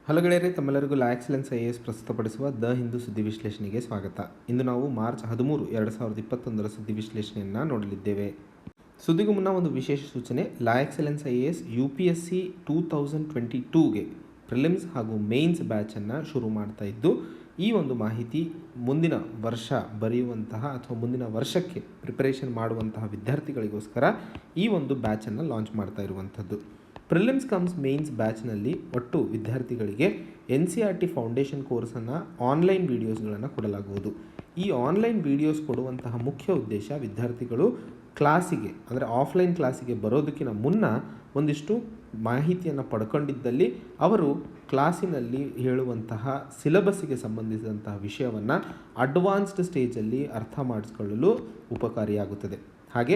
Hello ಗೆಳೆಯರೆ, ತಮ್ಮೆಲ್ಲರಿಗೂ ಲಾ excellence IAS ಪ್ರಸ್ತುತಪಡಿಸುವ ದ ಹಿಂದೂ ಸುದ್ದಿ ವಿಶ್ಲೇಷಣೆಗೆ ಸ್ವಾಗತ. ಇಂದು ನಾವು ಮಾರ್ಚ್ 13, 2021 ಸುದ್ದಿ ವಿಶ್ಲೇಷಣೆಯನ್ನು ನೋಡಲಿದ್ದೇವೆ. ಸುದ್ದಿಗೂ ಮುನ್ನ ಒಂದು ವಿಶೇಷ ಸೂಚನೆ. ಲಾ ಎಕ್ಸಲೆನ್ಸ್ IAS UPSC 2022ಗೆ ಪ್ರಿಲಿಮ್ಸ್ ಹಾಗೂ ಮೇನ್ಸ್ ಬ್ಯಾಚನ್ನು ಶುರು ಮಾಡ್ತಾ ಇದ್ದು, ಈ ಒಂದು ಮಾಹಿತಿ ಮುಂದಿನ ವರ್ಷ ಬರೆಯುವಂತಹ ಅಥವಾ ಮುಂದಿನ ವರ್ಷಕ್ಕೆ ಪ್ರಿಪರೇಷನ್ ಮಾಡುವಂತಹ ವಿದ್ಯಾರ್ಥಿಗಳಿಗೋಸ್ಕರ ಈ ಒಂದು ಬ್ಯಾಚನ್ನು ಲಾಂಚ್ ಮಾಡ್ತಾ ಇರುವಂಥದ್ದು. ಪ್ರಿಲಿಮ್ಸ್ ಕಮ್ಸ್ ಮೇನ್ಸ್ ಬ್ಯಾಚ್ನಲ್ಲಿ ಒಟ್ಟು ವಿದ್ಯಾರ್ಥಿಗಳಿಗೆ NCERT ಫೌಂಡೇಶನ್ ಕೋರ್ಸನ್ನು ಆನ್ಲೈನ್ ವೀಡಿಯೋಸ್ಗಳನ್ನು ಕೊಡಲಾಗುವುದು. ಈ ಆನ್ಲೈನ್ ವೀಡಿಯೋಸ್ ಕೊಡುವಂತಹ ಮುಖ್ಯ ಉದ್ದೇಶ, ವಿದ್ಯಾರ್ಥಿಗಳು ಕ್ಲಾಸಿಗೆ ಅಂದರೆ ಆಫ್ಲೈನ್ ಕ್ಲಾಸಿಗೆ ಬರೋದಕ್ಕಿಂತ ಮುನ್ನ ಒಂದಿಷ್ಟು ಮಾಹಿತಿಯನ್ನು ಪಡ್ಕೊಂಡಿದ್ದಲ್ಲಿ ಅವರು ಕ್ಲಾಸಿನಲ್ಲಿ ಹೇಳುವಂತಹ ಸಿಲೆಬಸ್ಸಿಗೆ ಸಂಬಂಧಿಸಿದಂತಹ ವಿಷಯವನ್ನು ಅಡ್ವಾನ್ಸ್ಡ್ ಸ್ಟೇಜಲ್ಲಿ ಅರ್ಥ ಮಾಡಿಸ್ಕೊಳ್ಳಲು ಉಪಕಾರಿಯಾಗುತ್ತದೆ. ಹಾಗೆ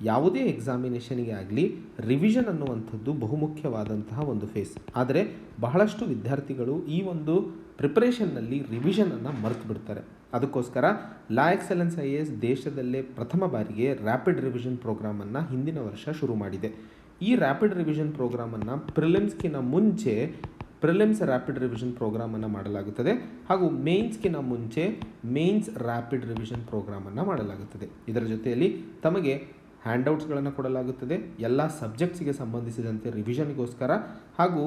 ಯಾವುದೇ ಎಕ್ಸಾಮಿನೇಷನ್ಗೆ ಆಗಲಿ ರಿವಿಷನ್ ಅನ್ನುವಂಥದ್ದು ಬಹುಮುಖ್ಯವಾದಂತಹ ಒಂದು ಫೇಸ್. ಆದರೆ ಬಹಳಷ್ಟು ವಿದ್ಯಾರ್ಥಿಗಳು ಈ ಒಂದು ಪ್ರಿಪರೇಷನ್ನಲ್ಲಿ ರಿವಿಷನನ್ನು ಮರೆತು ಬಿಡ್ತಾರೆ. ಅದಕ್ಕೋಸ್ಕರ ಲಾ ಎಕ್ಸಲೆನ್ಸ್ IAS ದೇಶದಲ್ಲೇ ಪ್ರಥಮ ಬಾರಿಗೆ ರ್ಯಾಪಿಡ್ ರಿವಿಷನ್ ಪ್ರೋಗ್ರಾಮನ್ನು ಹಿಂದಿನ ವರ್ಷ ಶುರು ಮಾಡಿದೆ. ಈ ರ್ಯಾಪಿಡ್ ರಿವಿಷನ್ ಪ್ರೋಗ್ರಾಮನ್ನು ಪ್ರಿಲಿಮ್ಸ್ಗಿನ ಮುಂಚೆ ಪ್ರಿಲಿಮ್ಸ್ ರ್ಯಾಪಿಡ್ ರಿವಿಷನ್ ಪ್ರೋಗ್ರಾಮನ್ನು ಮಾಡಲಾಗುತ್ತದೆ ಹಾಗೂ ಮೇನ್ಸ್ಗಿನ ಮುಂಚೆ ಮೇನ್ಸ್ ರ್ಯಾಪಿಡ್ ರಿವಿಷನ್ ಪ್ರೋಗ್ರಾಮನ್ನು ಮಾಡಲಾಗುತ್ತದೆ. ಇದರ ಜೊತೆಯಲ್ಲಿ ತಮಗೆ ಹ್ಯಾಂಡ್ಔಟ್ಸ್ಗಳನ್ನು ಕೊಡಲಾಗುತ್ತದೆ ಎಲ್ಲ ಸಬ್ಜೆಕ್ಟ್ಸಿಗೆ ಸಂಬಂಧಿಸಿದಂತೆ ರಿವಿಷನ್ಗೋಸ್ಕರ, ಹಾಗೂ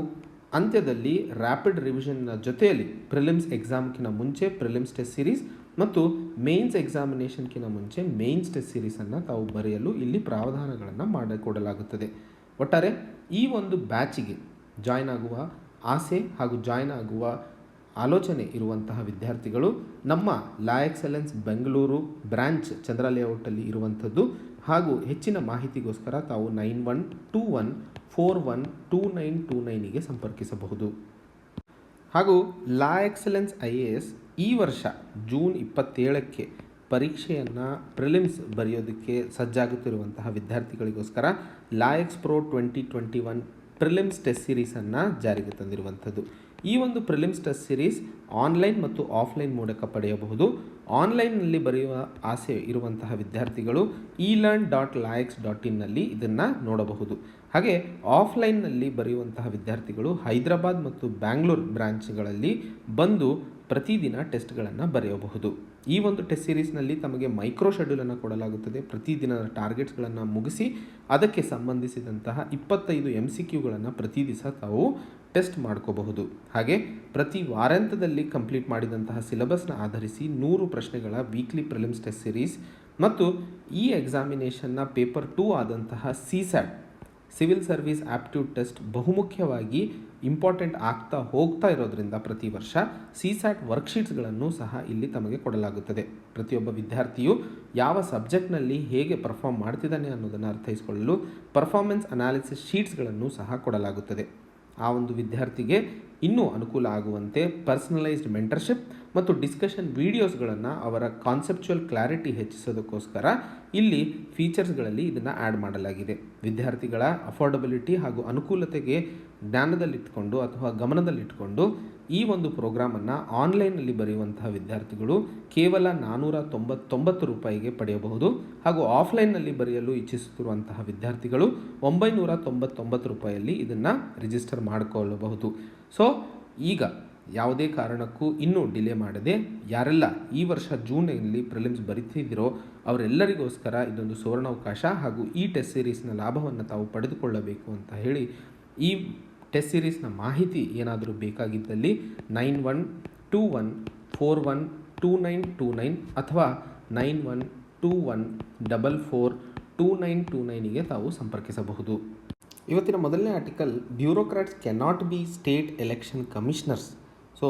ಅಂತ್ಯದಲ್ಲಿ ರ್ಯಾಪಿಡ್ ರಿವಿಷನ್ನ ಜೊತೆಯಲ್ಲಿ ಪ್ರಿಲಿಮ್ಸ್ ಎಕ್ಸಾಮ್ಗಿನ ಮುಂಚೆ ಪ್ರಿಲಿಮ್ಸ್ ಟೆಸ್ಟ್ ಸೀರೀಸ್ ಮತ್ತು ಮೇನ್ಸ್ ಎಕ್ಸಾಮಿನೇಷನ್ಗಿನ ಮುಂಚೆ ಮೇನ್ಸ್ ಟೆಸ್ಟ್ ಸೀರೀಸನ್ನು ತಾವು ಬರೆಯಲು ಇಲ್ಲಿ ಪ್ರಾವಧಾನಗಳನ್ನು ಮಾಡಿಕೊಡಲಾಗುತ್ತದೆ. ಒಟ್ಟಾರೆ ಈ ಒಂದು ಬ್ಯಾಚಿಗೆ ಜಾಯ್ನ್ ಆಗುವ ಆಸೆ ಹಾಗೂ ಜಾಯ್ನ್ ಆಗುವ ಆಲೋಚನೆ ಇರುವಂತಹ ವಿದ್ಯಾರ್ಥಿಗಳು ನಮ್ಮ ಲಾ ಎಕ್ಸಲೆನ್ಸ್ ಬೆಂಗಳೂರು ಬ್ರಾಂಚ್ ಚಂದ್ರ ಲೇಔಟಲ್ಲಿ ಇರುವಂಥದ್ದು, ಹಾಗೂ ಹೆಚ್ಚಿನ ಮಾಹಿತಿಗೋಸ್ಕರ ತಾವು 9121412929ಗೆ ಸಂಪರ್ಕಿಸಬಹುದು. ಹಾಗೂ ಲಾ ಎಕ್ಸಲೆನ್ಸ್ IAS ಈ ವರ್ಷ ಜೂನ್ 27ಕ್ಕೆ ಪರೀಕ್ಷೆಯನ್ನು ಪ್ರಿಲಿಮ್ಸ್ ಬರೆಯೋದಕ್ಕೆ ಸಜ್ಜಾಗುತ್ತಿರುವಂತಹ ವಿದ್ಯಾರ್ಥಿಗಳಿಗೋಸ್ಕರ ಲಾ ಎಕ್ಸ್ ಪ್ರೋ 2021 ಪ್ರಿಲಿಮ್ಸ್ ಟೆಸ್ಟ್ ಸೀರೀಸನ್ನು ಜಾರಿಗೆ ತಂದಿರುವಂಥದ್ದು. ಈ ಒಂದು ಪ್ರಿಲಿಮ್ಸ್ ಟೆಸ್ಟ್ ಸೀರೀಸ್ ಆನ್ಲೈನ್ ಮತ್ತು ಆಫ್ಲೈನ್ ಮೂಲಕ ಪಡೆಯಬಹುದು. ಆನ್ಲೈನ್ನಲ್ಲಿ ಬರೆಯುವ ಆಸೆ ಇರುವಂತಹ ವಿದ್ಯಾರ್ಥಿಗಳು elearn.laex.in ಇದನ್ನು ನೋಡಬಹುದು. ಹಾಗೆ ಆಫ್ಲೈನ್ನಲ್ಲಿ ಬರೆಯುವಂತಹ ವಿದ್ಯಾರ್ಥಿಗಳು ಹೈದರಾಬಾದ್ ಮತ್ತು ಬ್ಯಾಂಗ್ಳೂರು ಬ್ರಾಂಚ್ಗಳಲ್ಲಿ ಬಂದು ಪ್ರತಿದಿನ ಟೆಸ್ಟ್ಗಳನ್ನು ಬರೆಯಬಹುದು. ಈ ಒಂದು ಟೆಸ್ಟ್ ಸೀರೀಸ್ನಲ್ಲಿ ತಮಗೆ ಮೈಕ್ರೋ ಶೆಡ್ಯೂಲನ್ನು ಕೊಡಲಾಗುತ್ತದೆ. ಪ್ರತಿದಿನದ ಟಾರ್ಗೆಟ್ಸ್ಗಳನ್ನು ಮುಗಿಸಿ ಅದಕ್ಕೆ ಸಂಬಂಧಿಸಿದಂತಹ 25 MCQಗಳನ್ನು ಪ್ರತಿ ದಿವಸ ತಾವು ಟೆಸ್ಟ್ ಮಾಡ್ಕೋಬಹುದು. ಹಾಗೆ ಪ್ರತಿ ವಾರಾಂತ್ಯದಲ್ಲಿ ಕಂಪ್ಲೀಟ್ ಮಾಡಿದಂತಹ ಸಿಲೆಬಸ್ನ ಆಧರಿಸಿ 100 ಪ್ರಶ್ನೆಗಳ ವೀಕ್ಲಿ ಪ್ರಿಲಿಮ್ಸ್ ಟೆಸ್ಟ್ ಸೀರೀಸ್ ಮತ್ತು ಈ ಎಕ್ಸಾಮಿನೇಷನ್ನ ಪೇಪರ್ 2 ಆದಂತಹ CSAT ಸಿವಿಲ್ ಸರ್ವಿಸ್ ಆಪ್ಟ್ಯೂಡ್ ಟೆಸ್ಟ್ ಬಹುಮುಖ್ಯವಾಗಿ ಇಂಪಾರ್ಟೆಂಟ್ ಆಗ್ತಾ ಹೋಗ್ತಾ ಇರೋದ್ರಿಂದ ಪ್ರತಿ ವರ್ಷ CSAT ವರ್ಕ್ಶೀಟ್ಸ್ಗಳನ್ನು ಸಹ ಇಲ್ಲಿ ತಮಗೆ ಕೊಡಲಾಗುತ್ತದೆ. ಪ್ರತಿಯೊಬ್ಬ ವಿದ್ಯಾರ್ಥಿಯು ಯಾವ ಸಬ್ಜೆಕ್ಟ್ನಲ್ಲಿ ಹೇಗೆ ಪರ್ಫಾರ್ಮ್ ಮಾಡ್ತಿದ್ದಾನೆ ಅನ್ನೋದನ್ನು ಅರ್ಥೈಸಿಕೊಳ್ಳಲು ಪರ್ಫಾರ್ಮೆನ್ಸ್ ಅನಾಲಿಸಿಸ್ ಶೀಟ್ಸ್ಗಳನ್ನು ಸಹ ಕೊಡಲಾಗುತ್ತದೆ. ಆ ಒಂದು ವಿದ್ಯಾರ್ಥಿಗೆ ಇನ್ನೂ ಅನುಕೂಲ ಆಗುವಂತೆ ಪರ್ಸನಲೈಸ್ಡ್ ಮೆಂಟರ್ಶಿಪ್ ಮತ್ತು ಡಿಸ್ಕಷನ್ ವೀಡಿಯೋಸ್ಗಳನ್ನು ಅವರ ಕಾನ್ಸೆಪ್ಚುಯಲ್ ಕ್ಲಾರಿಟಿ ಹೆಚ್ಚಿಸೋದಕ್ಕೋಸ್ಕರ ಇಲ್ಲಿ ಫೀಚರ್ಸ್ಗಳಲ್ಲಿ ಇದನ್ನು ಆ್ಯಡ್ ಮಾಡಲಾಗಿದೆ. ವಿದ್ಯಾರ್ಥಿಗಳ ಅಫೋರ್ಡಬಿಲಿಟಿ ಹಾಗೂ ಅನುಕೂಲತೆಗೆ ಜ್ಞಾನದಲ್ಲಿಟ್ಕೊಂಡು ಅಥವಾ ಗಮನದಲ್ಲಿಟ್ಕೊಂಡು ಈ ಒಂದು ಪ್ರೋಗ್ರಾಮನ್ನು ಆನ್ಲೈನ್ನಲ್ಲಿ ಬರೆಯುವಂತಹ ವಿದ್ಯಾರ್ಥಿಗಳು ಕೇವಲ 499 ರೂಪಾಯಿಗೆ ಪಡೆಯಬಹುದು. ಹಾಗೂ ಆಫ್ಲೈನ್ನಲ್ಲಿ ಬರೆಯಲು ಇಚ್ಛಿಸುತ್ತಿರುವಂತಹ ವಿದ್ಯಾರ್ಥಿಗಳು 999 ರೂಪಾಯಿಯಲ್ಲಿ ಇದನ್ನು ರಿಜಿಸ್ಟರ್ ಮಾಡಿಕೊಳ್ಳಬಹುದು. ಸೊ ಈಗ ಯಾವುದೇ ಕಾರಣಕ್ಕೂ ಇನ್ನೂ ಡಿಲೇ ಮಾಡದೆ ಯಾರೆಲ್ಲ ಈ ವರ್ಷ ಜೂನ್ನಲ್ಲಿ ಪ್ರಿಲಿಮ್ಸ್ ಬರೀತಿದ್ದೀರೋ ಅವರೆಲ್ಲರಿಗೋಸ್ಕರ ಇದೊಂದು ಸುವರ್ಣಾವಕಾಶ, ಹಾಗೂ ಈ ಟೆಸ್ಟ್ ಸೀರೀಸ್ನ ಲಾಭವನ್ನು ತಾವು ಪಡೆದುಕೊಳ್ಳಬೇಕು ಅಂತ ಹೇಳಿ, ಈ ಟೆಸ್ಟ್ ಸೀರೀಸ್ನ ಮಾಹಿತಿ ಏನಾದರೂ ಬೇಕಾಗಿದ್ದಲ್ಲಿ 9121412929 ಅಥವಾ 9121442929ಗೆ ತಾವು ಸಂಪರ್ಕಿಸಬಹುದು. ಇವತ್ತಿನ ಮೊದಲನೇ article, bureaucrats cannot be state election commissioners. So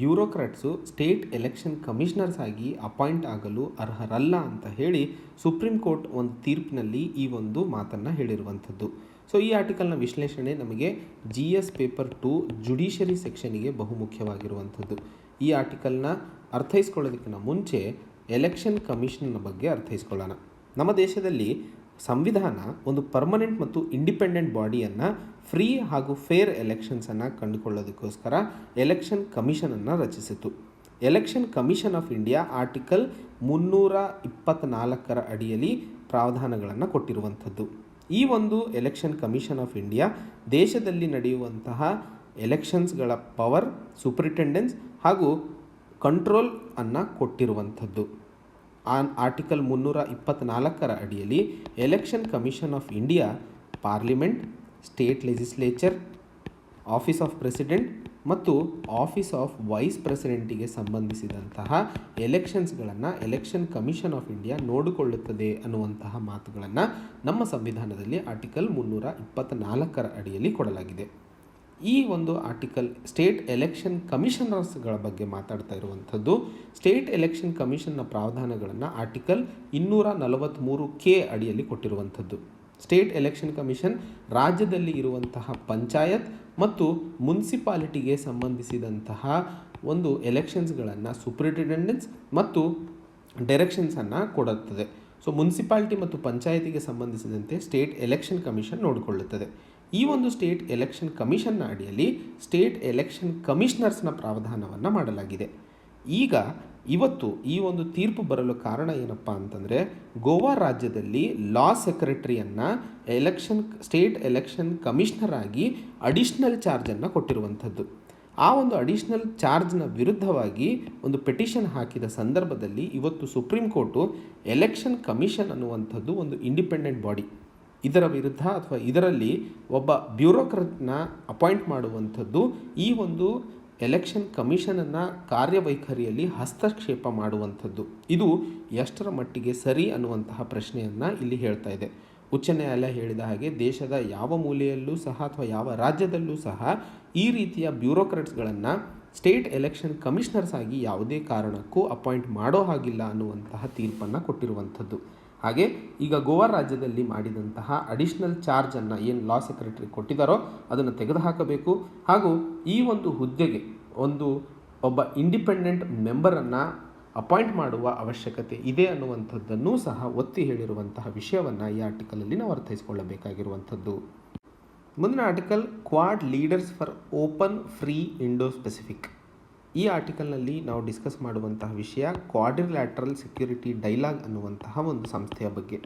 bureaucrats state election commissioners ಆಗಿ ಅಪಾಯಿಂಟ್ ಆಗಲು ಅರ್ಹರಲ್ಲ ಅಂತ ಹೇಳಿ ಸುಪ್ರೀಂ ಕೋರ್ಟ್ ಒಂದು ತೀರ್ಪಿನಲ್ಲಿ ಈ ಒಂದು ಮಾತನ್ನು ಹೇಳಿರುವಂಥದ್ದು. ಸೊ ಈ ಆರ್ಟಿಕಲ್ನ ವಿಶ್ಲೇಷಣೆ ನಮಗೆ GS ಪೇಪರ್ 2 ಜುಡಿಷರಿ ಸೆಕ್ಷನಿಗೆ ಬಹುಮುಖ್ಯವಾಗಿರುವಂಥದ್ದು. ಈ ಆರ್ಟಿಕಲ್ನ ಅರ್ಥೈಸ್ಕೊಳ್ಳೋದಕ್ಕಿಂತ ಮುಂಚೆ ಎಲೆಕ್ಷನ್ ಕಮಿಷನ್ನ ಬಗ್ಗೆ ಅರ್ಥೈಸ್ಕೊಳ್ಳೋಣ. ನಮ್ಮ ದೇಶದಲ್ಲಿ ಸಂವಿಧಾನ ಒಂದು ಪರ್ಮನೆಂಟ್ ಮತ್ತು ಇಂಡಿಪೆಂಡೆಂಟ್ ಬಾಡಿಯನ್ನು ಫ್ರೀ ಹಾಗೂ ಫೇರ್ ಎಲೆಕ್ಷನ್ಸನ್ನು ಕಂಡುಕೊಳ್ಳೋದಕ್ಕೋಸ್ಕರ ಎಲೆಕ್ಷನ್ ಕಮಿಷನನ್ನು ರಚಿಸಿತು. Election commission of India article 324 ಅಡಿಯಲ್ಲಿ ಪ್ರಾವಧಾನಗಳನ್ನು ಕೊಟ್ಟಿರುವಂಥದ್ದು. ಈ ಒಂದು ಎಲೆಕ್ಷನ್ ಕಮಿಷನ್ ಆಫ್ ಇಂಡಿಯಾ ದೇಶದಲ್ಲಿ ನಡೆಯುವಂತಹ ಎಲೆಕ್ಷನ್ಸ್ಗಳ ಪವರ್, ಸೂಪರಿಂಟೆಂಡೆನ್ಸ್ ಹಾಗೂ ಕಂಟ್ರೋಲ್ ಅನ್ನು ಕೊಟ್ಟಿರುವಂಥದ್ದು. ಆರ್ಟಿಕಲ್ 324 ಅಡಿಯಲ್ಲಿ election commission of India parliament, state legislature, office of president ಮತ್ತು ಆಫೀಸ್ ಆಫ್ ವೈಸ್ ಪ್ರೆಸಿಡೆಂಟಿಗೆ ಸಂಬಂಧಿಸಿದಂತಹ ಎಲೆಕ್ಷನ್ಸ್ಗಳನ್ನು ಎಲೆಕ್ಷನ್ ಕಮಿಷನ್ ಆಫ್ ಇಂಡಿಯಾ ನೋಡಿಕೊಳ್ಳುತ್ತದೆ ಅನ್ನುವಂತಹ ಮಾತುಗಳನ್ನು ನಮ್ಮ ಸಂವಿಧಾನದಲ್ಲಿ ಆರ್ಟಿಕಲ್ 324 ಅಡಿಯಲ್ಲಿ ಕೊಡಲಾಗಿದೆ. ಈ ಒಂದು ಆರ್ಟಿಕಲ್ ಸ್ಟೇಟ್ ಎಲೆಕ್ಷನ್ ಕಮಿಷನರ್ಸ್ಗಳ ಬಗ್ಗೆ ಮಾತಾಡ್ತಾ ಇರುವಂಥದ್ದು. ಸ್ಟೇಟ್ ಎಲೆಕ್ಷನ್ ಕಮಿಷನ್ನ ಪ್ರಾವಧಾನಗಳನ್ನು ಆರ್ಟಿಕಲ್ 243K ಅಡಿಯಲ್ಲಿ ಕೊಟ್ಟಿರುವಂಥದ್ದು. ಸ್ಟೇಟ್ ಎಲೆಕ್ಷನ್ ಕಮಿಷನ್ ರಾಜ್ಯದಲ್ಲಿ ಇರುವಂತಹ ಪಂಚಾಯತ್ ಮತ್ತು ಮುನ್ಸಿಪಾಲಿಟಿಗೆ ಸಂಬಂಧಿಸಿದಂತಹ ಒಂದು ಎಲೆಕ್ಷನ್ಸ್ಗಳನ್ನು ಸೂಪರಿಂಟೆಂಡೆನ್ಸ್ ಮತ್ತು ಡೈರೆಕ್ಷನ್ಸನ್ನು ಕೊಡುತ್ತದೆ. ಸೊ ಮುನ್ಸಿಪಾಲಿಟಿ ಮತ್ತು ಪಂಚಾಯತಿಗೆ ಸಂಬಂಧಿಸಿದಂತೆ ಸ್ಟೇಟ್ ಎಲೆಕ್ಷನ್ ಕಮಿಷನ್ ನೋಡಿಕೊಳ್ಳುತ್ತದೆ. ಈ ಒಂದು ಸ್ಟೇಟ್ ಎಲೆಕ್ಷನ್ ಕಮಿಷನ್ನ ಅಡಿಯಲ್ಲಿ ಸ್ಟೇಟ್ ಎಲೆಕ್ಷನ್ ಕಮಿಷನರ್ಸ್ನ ಪ್ರಾವಧಾನವನ್ನು ಮಾಡಲಾಗಿದೆ. ಈಗ ಇವತ್ತು ಈ ಒಂದು ತೀರ್ಪು ಬರಲು ಕಾರಣ ಏನಪ್ಪ ಅಂತಂದರೆ, ಗೋವಾ ರಾಜ್ಯದಲ್ಲಿ ಲಾ ಸೆಕ್ರೆಟರಿಯನ್ನು ಸ್ಟೇಟ್ ಎಲೆಕ್ಷನ್ ಕಮಿಷನರ್ ಆಗಿ ಅಡಿಷ್ನಲ್ ಚಾರ್ಜನ್ನು ಕೊಟ್ಟಿರುವಂಥದ್ದು. ಆ ಒಂದು ಅಡಿಷ್ನಲ್ ಚಾರ್ಜ್ನ ವಿರುದ್ಧವಾಗಿ ಒಂದು ಪೆಟಿಷನ್ ಹಾಕಿದ ಸಂದರ್ಭದಲ್ಲಿ ಇವತ್ತು ಸುಪ್ರೀಂ ಕೋರ್ಟು ಎಲೆಕ್ಷನ್ ಕಮಿಷನ್ ಅನ್ನುವಂಥದ್ದು ಒಂದು ಇಂಡಿಪೆಂಡೆಂಟ್ ಬಾಡಿ, ಇದರ ವಿರುದ್ಧ ಅಥವಾ ಇದರಲ್ಲಿ ಒಬ್ಬ ಬ್ಯೂರೋಕ್ರಟ್ನ ಅಪಾಯಿಂಟ್ ಮಾಡುವಂಥದ್ದು ಈ ಒಂದು ಎಲೆಕ್ಷನ್ ಕಮಿಷನನ್ನು ಕಾರ್ಯವೈಖರಿಯಲ್ಲಿ ಹಸ್ತಕ್ಷೇಪ ಮಾಡುವಂಥದ್ದು, ಇದು ಎಷ್ಟರ ಮಟ್ಟಿಗೆ ಸರಿ ಅನ್ನುವಂತಹ ಪ್ರಶ್ನೆಯನ್ನು ಇಲ್ಲಿ ಹೇಳ್ತಾ ಇದೆ. ಉಚ್ಚ ನ್ಯಾಯಾಲಯ ಹೇಳಿದ ಹಾಗೆ ದೇಶದ ಯಾವ ಮೂಲೆಯಲ್ಲೂ ಸಹ ಅಥವಾ ಯಾವ ರಾಜ್ಯದಲ್ಲೂ ಸಹ ಈ ರೀತಿಯ ಬ್ಯೂರೋಕ್ರಾಟ್ಸ್ಗಳನ್ನು ಸ್ಟೇಟ್ ಎಲೆಕ್ಷನ್ ಕಮಿಷನರ್ಸ್ ಆಗಿ ಯಾವುದೇ ಕಾರಣಕ್ಕೂ ಅಪಾಯಿಂಟ್ ಮಾಡೋ ಹಾಗಿಲ್ಲ ಅನ್ನುವಂತಹ ತೀರ್ಪನ್ನು ಕೊಟ್ಟಿರುವಂಥದ್ದು. ಹಾಗೆ ಈಗ ಗೋವಾ ರಾಜ್ಯದಲ್ಲಿ ಮಾಡಿದಂತಹ ಅಡಿಷ್ನಲ್ ಚಾರ್ಜನ್ನು ಏನು ಲಾ ಸೆಕ್ರೆಟರಿ ಕೊಟ್ಟಿದ್ದಾರೋ ಅದನ್ನು ತೆಗೆದುಹಾಕಬೇಕು ಹಾಗೂ ಈ ಒಂದು ಹುದ್ದೆಗೆ ಒಬ್ಬ ಇಂಡಿಪೆಂಡೆಂಟ್ ಮೆಂಬರನ್ನು ಅಪಾಯಿಂಟ್ ಮಾಡುವ ಅವಶ್ಯಕತೆ ಇದೆ ಅನ್ನುವಂಥದ್ದನ್ನು ಸಹ ಒತ್ತಿ ಹೇಳಿರುವಂತಹ ವಿಷಯವನ್ನು ಈ ಆರ್ಟಿಕಲಲ್ಲಿ ನಾವು ಅರ್ಥೈಸಿಕೊಳ್ಳಬೇಕಾಗಿರುವಂಥದ್ದು. ಮುಂದಿನ article Quad leaders for open free Indo specific. ಈ ಆರ್ಟಿಕಲ್ನಲ್ಲಿ ನಾವು ಡಿಸ್ಕಸ್ ಮಾಡುವಂತಹ ವಿಷಯ ಕ್ವಾಡ್ರಿಲ್ಯಾಟ್ರಲ್ ಸೆಕ್ಯೂರಿಟಿ ಡೈಲಾಗ್ ಅನ್ನುವಂತಹ ಒಂದು ಸಂಸ್ಥೆಯ ಬಗ್ಗೆ.